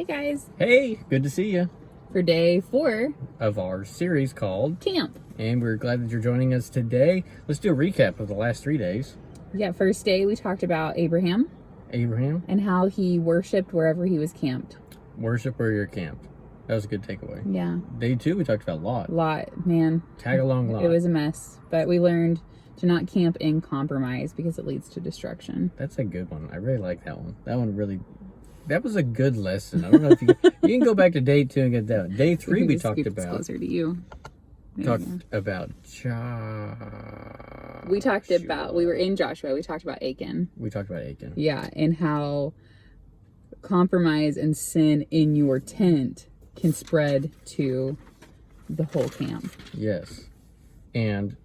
Hey guys, Hey, good to see you. for day 4 Of our series called camp. And we're glad that you're joining us today. Let's do a recap of the last 3 days. Yeah, first day we talked about Abraham Abraham, and how he worshipped wherever he was camped. worship where you're camped. That was a good takeaway. Yeah, Day 2, we talked about Lot. Lot, man. Tag along Lot. It was a mess, but we learned to not camp in compromise because it leads to destruction. That's a good one. I really like that one. That was a good lesson. I don't know if you can go back to day 2 and get that one. Day 3 we talked about. Closer to you. We were in Joshua. We talked about Achan. We talked about Achan. Yeah, and how compromise and sin in your tent can spread to the whole camp. Yes. And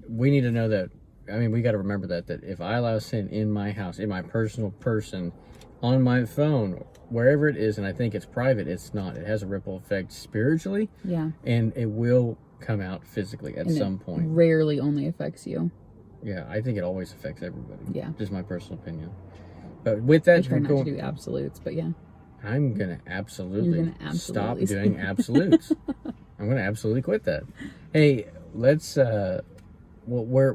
we need to know that, we got to remember that if I allow sin in my house, in my personal person, on my phone, wherever it is, and I think it's private, it's not. It has a ripple effect spiritually. Yeah. And it will come out physically at some point. Rarely only affects you. Yeah, I think it always affects everybody. Yeah. Just my personal opinion. But with that, I try not to do absolutes, but yeah. I'm going to absolutely stop absolutely doing absolutes. I'm going to absolutely quit that. Hey, let's we're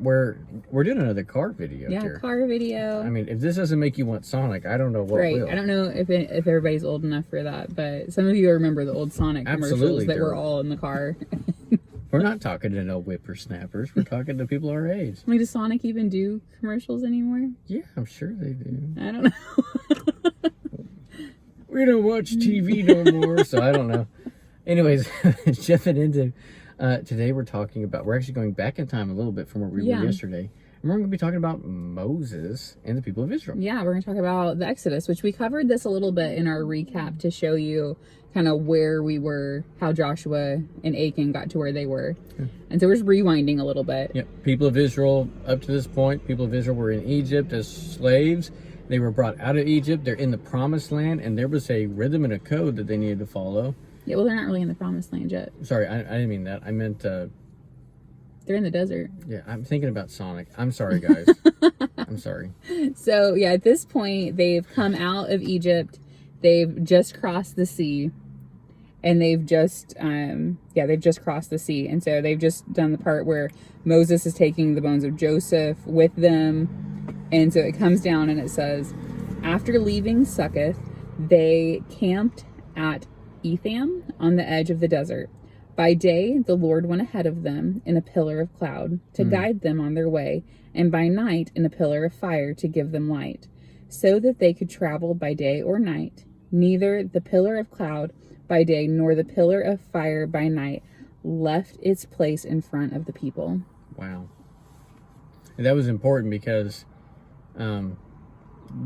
doing another car video here. Yeah, car video. If this doesn't make you want Sonic, I don't know what will. I don't know if everybody's old enough for that, but some of you remember the old Sonic commercials that were all in the car. We're not talking to no whippersnappers. We're talking to people our age. Does Sonic even do commercials anymore? Yeah, I'm sure they do. I don't know. We don't watch TV no more, so I don't know. Anyways, jumping into today, we're actually going back in time a little bit from where we were yesterday. And we're going to be talking about Moses and the people of Israel. Yeah, we're going to talk about the Exodus, which we covered this a little bit in our recap to show you kind of where we were, how Joshua and Achan got to where they were. Yeah. And so we're just rewinding a little bit. Yep. People of Israel, up to this point, people of Israel were in Egypt as slaves. They were brought out of Egypt. They're in the promised land, and there was a rhythm and a code that they needed to follow. Yeah, well, they're not really in the promised land yet. Sorry, I didn't mean that. I meant... they're in the desert. Yeah, I'm thinking about Sonic. I'm sorry, guys. I'm sorry. So, yeah, at this point, they've come out of Egypt. They've just crossed the sea. And they've just crossed the sea. And so they've just done the part where Moses is taking the bones of Joseph with them. And so it comes down and it says, after leaving Succoth, they camped at Etham on the edge of the desert. By day, the Lord went ahead of them in a pillar of cloud to guide them on their way, and by night in a pillar of fire to give them light, so that they could travel by day or night. Neither the pillar of cloud by day nor the pillar of fire by night left its place in front of the people. Wow. And that was important because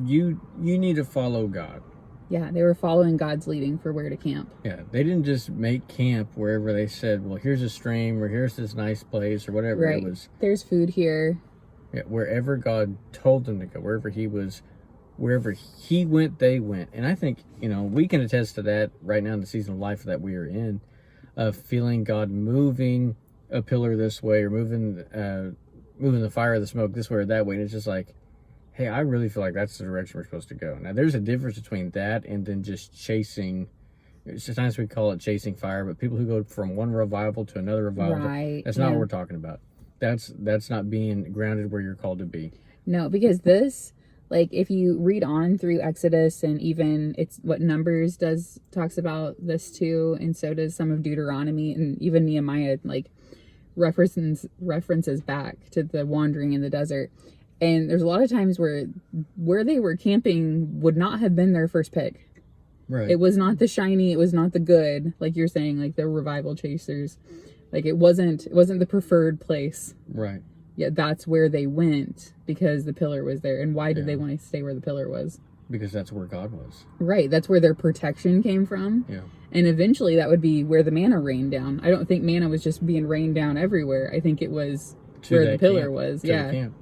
you need to follow God. Yeah, they were following God's leading for where to camp. Yeah, they didn't just make camp wherever they said, well, here's a stream or here's this nice place or whatever. Right. It was. There's food here. Yeah, wherever God told them to go, wherever he went, they went. And I think, we can attest to that right now in the season of life that we are in, of feeling God moving a pillar this way or moving the fire or the smoke this way or that way. And it's just like, hey, I really feel like that's the direction we're supposed to go. Now, there's a difference between that and then just chasing. Sometimes we call it chasing fire, but people who go from one revival to another revival, right, that's not what we're talking about. That's not being grounded where you're called to be. No, because this, if you read on through Exodus, and even it's what Numbers talks about this too, and so does some of Deuteronomy, and even Nehemiah, references back to the wandering in the desert. And there's a lot of times where they were camping would not have been their first pick. Right. It was not the shiny, it was not the good, like you're saying, the revival chasers. It wasn't the preferred place. Right. Yet that's where they went because the pillar was there. And why did they want to stay where the pillar was? Because that's where God was. Right. That's where their protection came from. Yeah. And eventually that would be where the manna rained down. I don't think manna was just being rained down everywhere. I think it was where the pillar was. Yeah. Camp.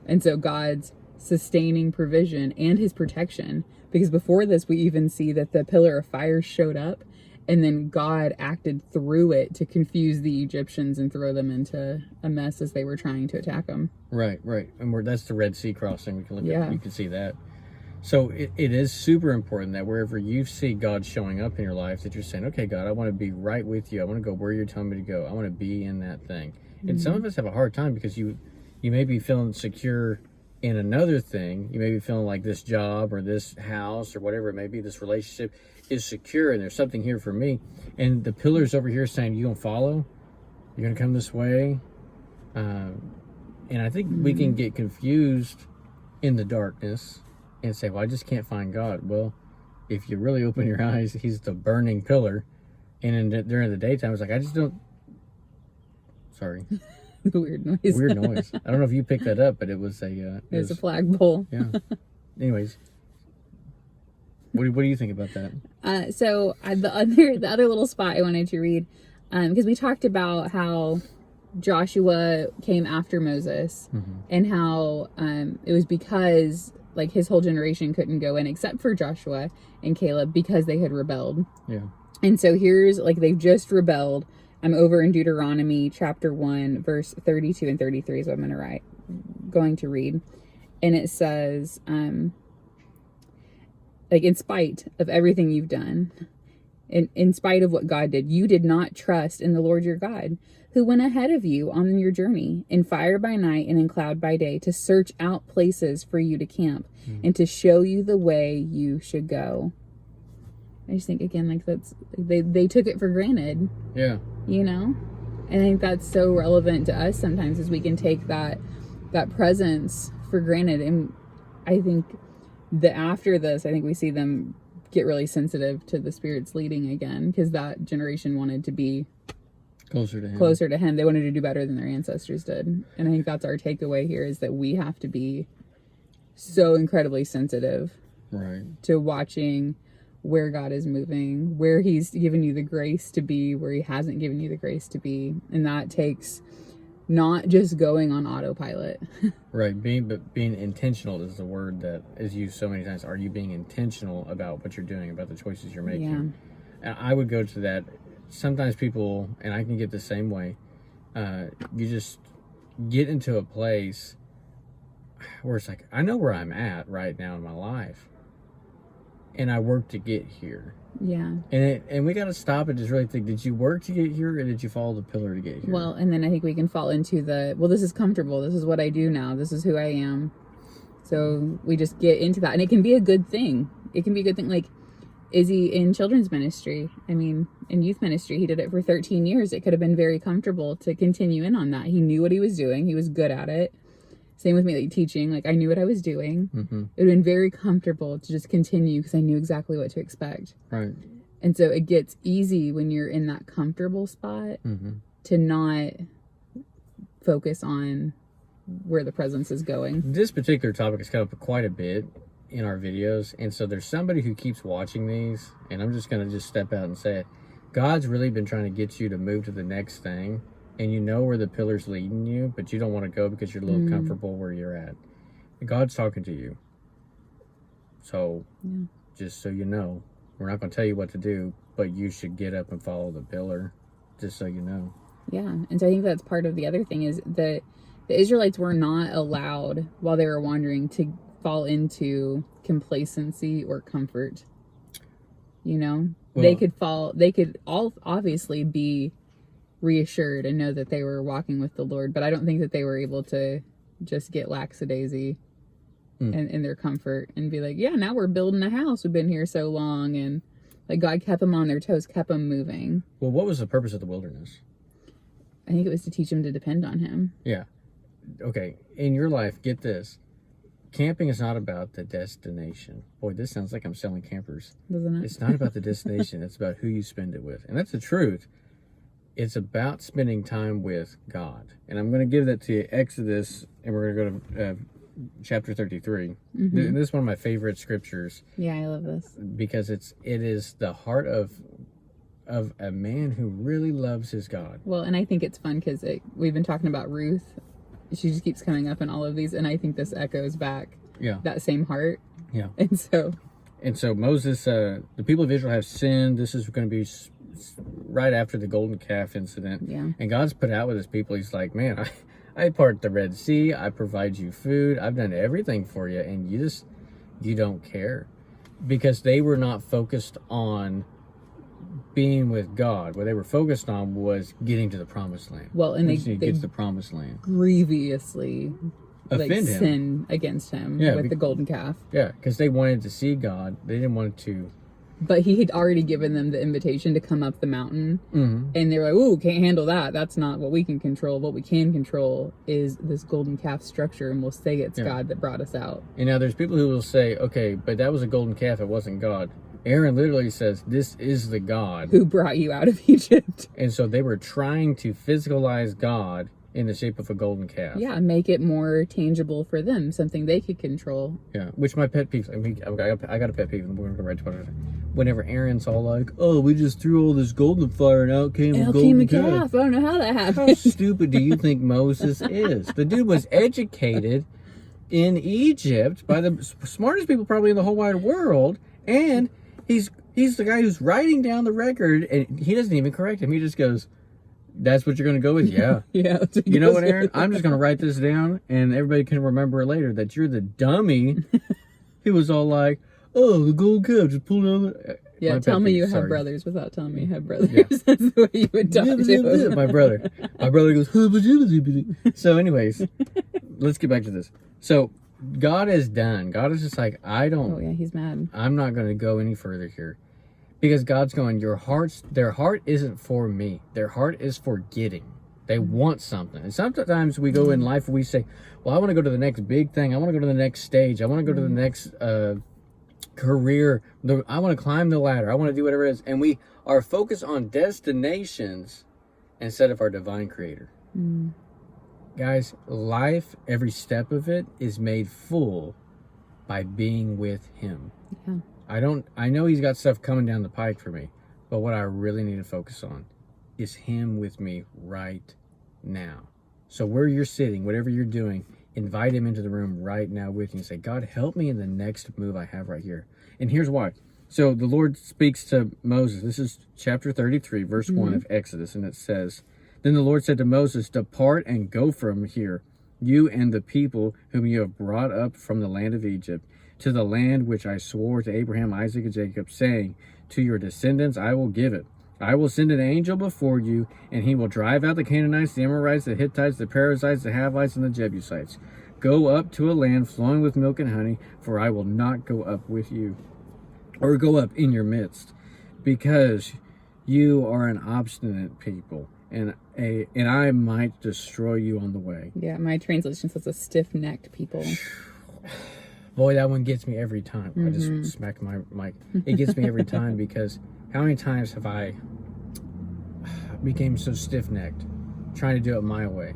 And so God's sustaining provision and his protection, because before this, we even see that the pillar of fire showed up and then God acted through it to confuse the Egyptians and throw them into a mess as they were trying to attack them. Right. And that's the Red Sea crossing. We can look at, you can see that. So it is super important that wherever you see God showing up in your life, that you're saying, okay, God, I want to be right with you. I want to go where you're telling me to go. I want to be in that thing. And some of us have a hard time because you may be feeling secure in another thing. You may be feeling like this job or this house or whatever it may be, this relationship is secure and there's something here for me. And the pillar's over here saying, you gonna follow? You're gonna come this way? And I think we can get confused in the darkness and say, well, I just can't find God. Well, if you really open your eyes, he's the burning pillar. And during the daytime, it's like, I just don't... Sorry. Weird noise. Weird noise. I don't know if you picked that up, but it was a... It's a flagpole. Yeah. Anyways. What do you think about that? So the other little spot I wanted to read, because we talked about how Joshua came after Moses, and how it was because like his whole generation couldn't go in except for Joshua and Caleb because they had rebelled. Yeah. And so here's like they've just rebelled. I'm over in Deuteronomy chapter 1 verse 32 and 33 is what I'm going to read. And it says, like, in spite of everything you've done, in spite of what God did, you did not trust in the Lord your God, who went ahead of you on your journey in fire by night and in cloud by day to search out places for you to camp and to show you the way you should go. I just think, again, like that's, they took it for granted. Yeah. You know? And I think that's so relevant to us sometimes, is we can take that presence for granted. And I think that after this, I think we see them get really sensitive to the Spirit's leading again, because that generation wanted to be closer to him. They wanted to do better than their ancestors did. And I think that's our takeaway here, is that we have to be so incredibly sensitive to watching where God is moving, where he's given you the grace to be, where he hasn't given you the grace to be. And that takes not just going on autopilot. Right. Being intentional is the word that is used so many times. Are you being intentional about what you're doing, about the choices you're making? Yeah. And I would go to that. Sometimes people, and I can get the same way, you just get into a place where it's like, I know where I'm at right now in my life, and I work to get here. Yeah. And we got to stop and just really think, did you work to get here, or did you follow the pillar to get here? Well, and then I think we can fall into this is comfortable. This is what I do now. This is who I am. So we just get into that. And it can be a good thing. It can be a good thing. Like Izzy in children's ministry, I mean, in youth ministry, he did it for 13 years. It could have been very comfortable to continue in on that. He knew what he was doing. He was good at it. Same with me, like teaching. Like I knew what I was doing. It would have been very comfortable to just continue because I knew exactly what to expect. Right. And so it gets easy when you're in that comfortable spot to not focus on where the presence is going. This particular topic has come up quite a bit in our videos, and so there's somebody who keeps watching these, and I'm just going to step out and say it. God's really been trying to get you to move to the next thing, and you know where the pillar's leading you, but you don't want to go because you're a little comfortable where you're at. And God's talking to you. So just so you know, we're not going to tell you what to do, but you should get up and follow the pillar, just so you know. Yeah, and so I think that's part of the other thing, is that the Israelites were not allowed, while they were wandering, to fall into complacency or comfort. You know, well, they could all obviously be reassured and know that they were walking with the Lord, but I don't think that they were able to just get lackadaisy in their comfort and be like, yeah, now we're building a house. We've been here so long. And like God kept them on their toes, kept them moving. Well, what was the purpose of the wilderness? I think it was to teach them to depend on him. Yeah. Okay. In your life, get this. Camping is not about the destination. Boy, this sounds like I'm selling campers. Doesn't it? It's not about the destination. It's about who you spend it with. And that's the truth. It's about spending time with God. And I'm going to give that to you, Exodus, and we're going to go to chapter 33. This is one of my favorite scriptures. Yeah, I love this. Because it is the heart of a man who really loves his God. Well, and I think it's fun because we've been talking about Ruth. She just keeps coming up in all of these, and I think this echoes back that same heart. Yeah. And so Moses, the people of Israel have sinned. This is going to be right after the golden calf incident. Yeah. And God's put out with his people. He's like, man, I part the Red Sea. I provide you food. I've done everything for you. And you don't care. Because they were not focused on being with God. What they were focused on was getting to the promised land. Well, and they get to the promised land. grievously Offend him. sin against him with the golden calf. Yeah, because they wanted to see God. They didn't want to. But he had already given them the invitation to come up the mountain. Mm-hmm. And they were like, ooh, can't handle that. That's not what we can control. What we can control is this golden calf structure, and we'll say it's God that brought us out. And now there's people who will say, okay, but that was a golden calf. It wasn't God. Aaron literally says, this is the God who brought you out of Egypt. And so they were trying to physicalize God in the shape of a golden calf. Yeah, make it more tangible for them, something they could control. Yeah, which my pet peeve. I mean, I got a pet peeve, and we're gonna go right to it. Whenever Aaron's all like, "Oh, we just threw all this golden fire, and out came a golden calf." I don't know how that happened. How stupid do you think Moses is? The dude was educated in Egypt by the smartest people probably in the whole wide world, and he's the guy who's writing down the record, and he doesn't even correct him. He just goes, "That's what you're going to go with?" Yeah. Yeah. You know what, Aaron? I'm just going to write this down, and everybody can remember later that you're the dummy. He was all like, "Oh, the gold calf just pulled out." Yeah, tell me you have brothers without telling me you have brothers. Yeah. That's the way you would talk to my brother. My brother goes, so anyways, let's get back to this. So God is done. God is just like, Oh yeah, he's mad. I'm not going to go any further here. Because God's going, their heart isn't for me. Their heart is for getting. They want something. And sometimes we go in life and we say, well, I want to go to the next big thing. I want to go to the next stage. I want to go to the next career. I want to climb the ladder. I want to do whatever it is. And we are focused on destinations instead of our divine creator. Guys, life, every step of it is made full by being with him. Yeah. I know he's got stuff coming down the pike for me, but what I really need to focus on is him with me right now. So where you're sitting, whatever you're doing, invite him into the room right now with you and say, God, help me in the next move I have right here. And here's why. So the Lord speaks to Moses. This is chapter 33, verse 1 of Exodus. And it says, Then the Lord said to Moses, Depart and go from here, you and the people whom you have brought up from the land of Egypt, to the land which I swore to Abraham, Isaac, and Jacob, saying, To your descendants I will give it. I will send an angel before you, and he will drive out the Canaanites, the Amorites, the Hittites, the Perizzites, the Havites, and the Jebusites. Go up to a land flowing with milk and honey, for I will not go up with you, or go up in your midst, because you are an obstinate people, and I might destroy you on the way. Yeah, my translation says a stiff-necked people. Boy, that one gets me every time. I just smacked my mic. It gets me every time because how many times have I became so stiff-necked trying to do it my way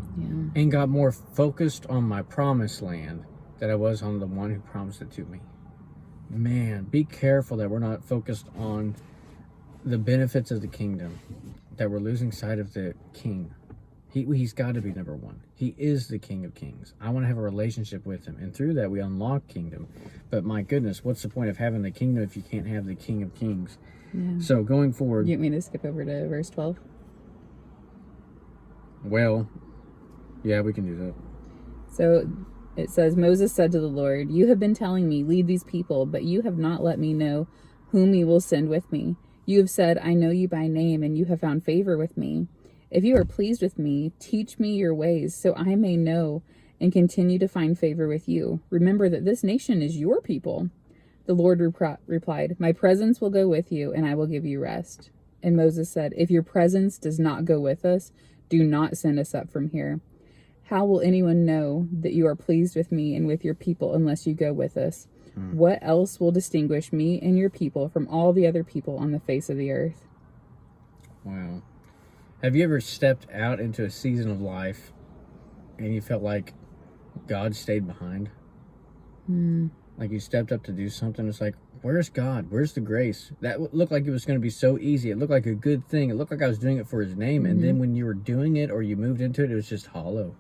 and got more focused on my promised land than I was on the one who promised it to me. Man, be careful that we're not focused on the benefits of the kingdom, that we're losing sight of the king. He's got to be number one. He is the King of Kings. I want to have a relationship with him. And through that, we unlock kingdom. But my goodness, what's the point of having the kingdom if you can't have the King of Kings? Yeah. So going forward... You want me to skip over to verse 12? Well, yeah, we can do that. So it says, Moses said to the Lord, You have been telling me, lead these people, but you have not let me know whom you will send with me. You have said, I know you by name, and you have found favor with me. If you are pleased with me, teach me your ways, so I may know and continue to find favor with you. Remember that this nation is your people. The Lord replied, My presence will go with you, and I will give you rest. And Moses said, If your presence does not go with us, do not send us up from here. How will anyone know that you are pleased with me and with your people unless you go with us? What else will distinguish me and your people from all the other people on the face of the earth? Wow. Have you ever stepped out into a season of life and you felt like God stayed behind? Like you stepped up to do something. It's like, where's God? Where's the grace? That looked like it was going to be so easy. It looked like a good thing. It looked like I was doing it for his name. And then when you were doing it or you moved into it, it was just hollow.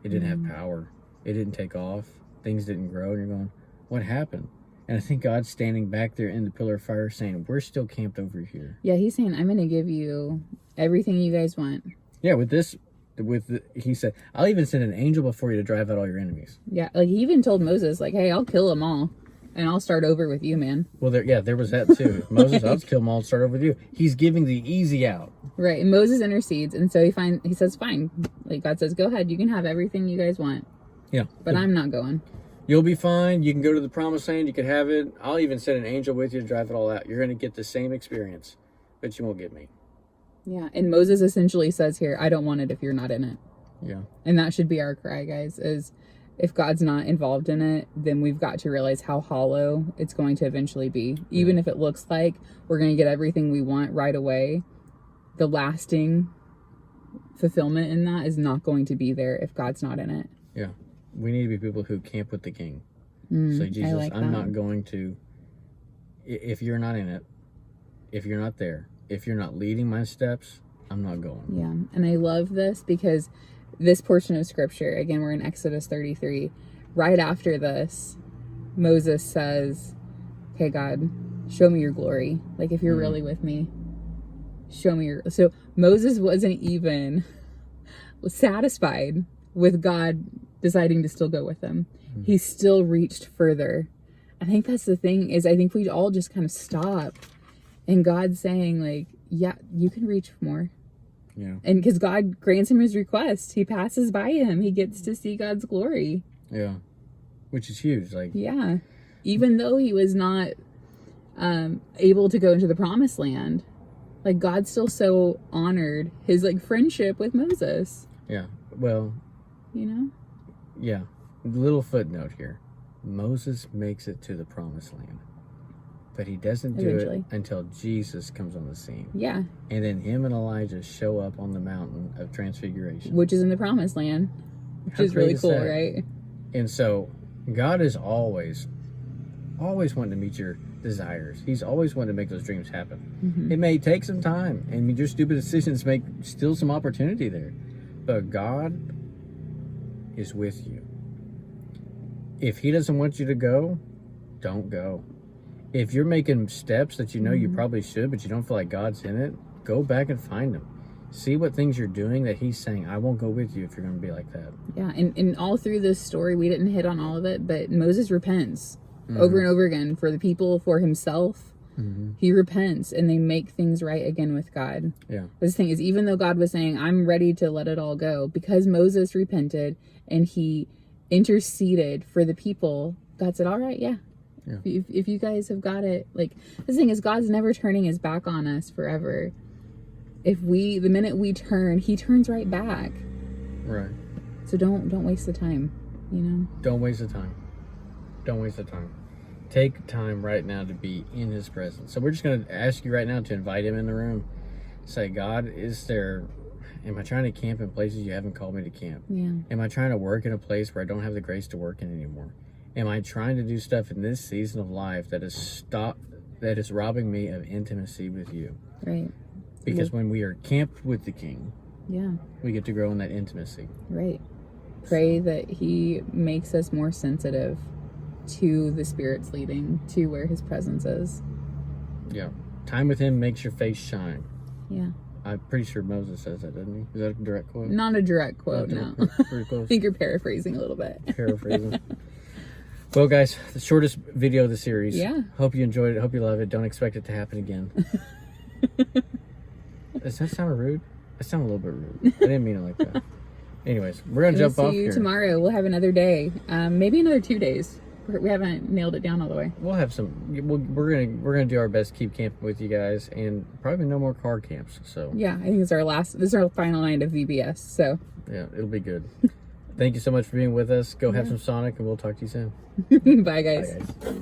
It didn't have power. It didn't take off. Things didn't grow. And you're going, what happened? And I think God's standing back there in the pillar of fire saying, we're still camped over here. Yeah, he's saying, I'm going to give you everything you guys want. Yeah, he said, I'll even send an angel before you to drive out all your enemies. Yeah, like he even told Moses, like, hey, I'll kill them all. And I'll start over with you, man. Well, there was that too. Moses, I'll just kill them all and start over with you. He's giving the easy out. Right. And Moses intercedes. And so he says, fine. Like, God says, go ahead. You can have everything you guys want. Yeah. But I'm not going. You'll be fine. You can go to the promised land. You can have it. I'll even send an angel with you to drive it all out. You're going to get the same experience, but you won't get me. Yeah. And Moses essentially says here, I don't want it if you're not in it. Yeah. And that should be our cry, guys, is if God's not involved in it, then we've got to realize how hollow it's going to eventually be. Even if it looks like we're going to get everything we want right away, the lasting fulfillment in that is not going to be there if God's not in it. Yeah. We need to be people who camp with the King. Say, Jesus, like I'm that. not going to, if you're not in it, if you're not there, if you're not leading my steps, I'm not going. Yeah. And I love this because this portion of scripture, again, we're in Exodus 33. Right after this, Moses says, okay, God, show me your glory. Like, if you're really with me, show me your... So Moses wasn't even satisfied with God deciding to still go with him. He still reached further. I think that's the thing, is I think we all just kind of stop. And God's saying, like, yeah, you can reach more. Yeah. And because God grants him his request, he passes by him. He gets to see God's glory. Yeah. Which is huge. Like, Yeah. Even though he was not able to go into the promised land, like, God still so honored his, like, friendship with Moses. yeah. Well, You know? yeah. Little footnote here. Moses makes it to the promised land, but he doesn't do Eventually. it until Jesus comes on the scene. Yeah. And then him and Elijah show up on the mountain of transfiguration. Which is in the promised land. Which How is great really is cool, that? right? And so God is always wanting to meet your desires. He's always wanting to make those dreams happen. It may take some time, and your stupid decisions make still some opportunity there. But God is with you. If he doesn't want you to go, don't go. If you're making steps that you know you probably should, but you don't feel like God's in it, go back and find him. See what things you're doing that he's saying, I won't go with you if you're going to be like that. Yeah. And all through this story, we didn't hit on all of it, but Moses repents over and over again for the people, for himself. He repents, and they make things right again with God. Yeah. This thing is, even though God was saying, I'm ready to let it all go, because Moses repented and he interceded for the people, God said, all right, yeah. If you guys have got it. Like, this thing is, God's never turning his back on us forever. The minute we turn, he turns right back. Right. So don't waste the time, you know? Don't waste the time. Don't waste the time. Take time right now to be in his presence. So we're just going to ask you right now to invite him in the room. Say, God, am I trying to camp in places you haven't called me to camp? Yeah. Am I trying to work in a place where I don't have the grace to work in anymore? Am I trying to do stuff in this season of life that is robbing me of intimacy with you? Right. Because when we are camped with the King, Yeah. we get to grow in that intimacy. Right. Pray that he makes us more sensitive to the Spirit's leading, to where his presence is. Yeah. Time with him makes your face shine. Yeah. I'm pretty sure Moses says that, doesn't he? Is that a direct quote? Not a direct quote, no. Pretty I close. think you're paraphrasing a little bit. Paraphrasing. Well, guys, the shortest video of the series. Yeah. Hope you enjoyed it. Hope you love it. Don't expect it to happen again. Does that sound rude? That sounded a little bit rude. I didn't mean it like that. Anyways, we're gonna jump off See you here. tomorrow. We'll have another day. Maybe another 2 days. We haven't nailed it down all the way. We'll have some. We're gonna do our best to keep camping with you guys, and probably no more car camps. So Yeah, I think this is our final night of VBS. So yeah, it'll be good. Thank you so much for being with us. Go have some Sonic, and we'll talk to you soon. bye, guys. Bye, guys.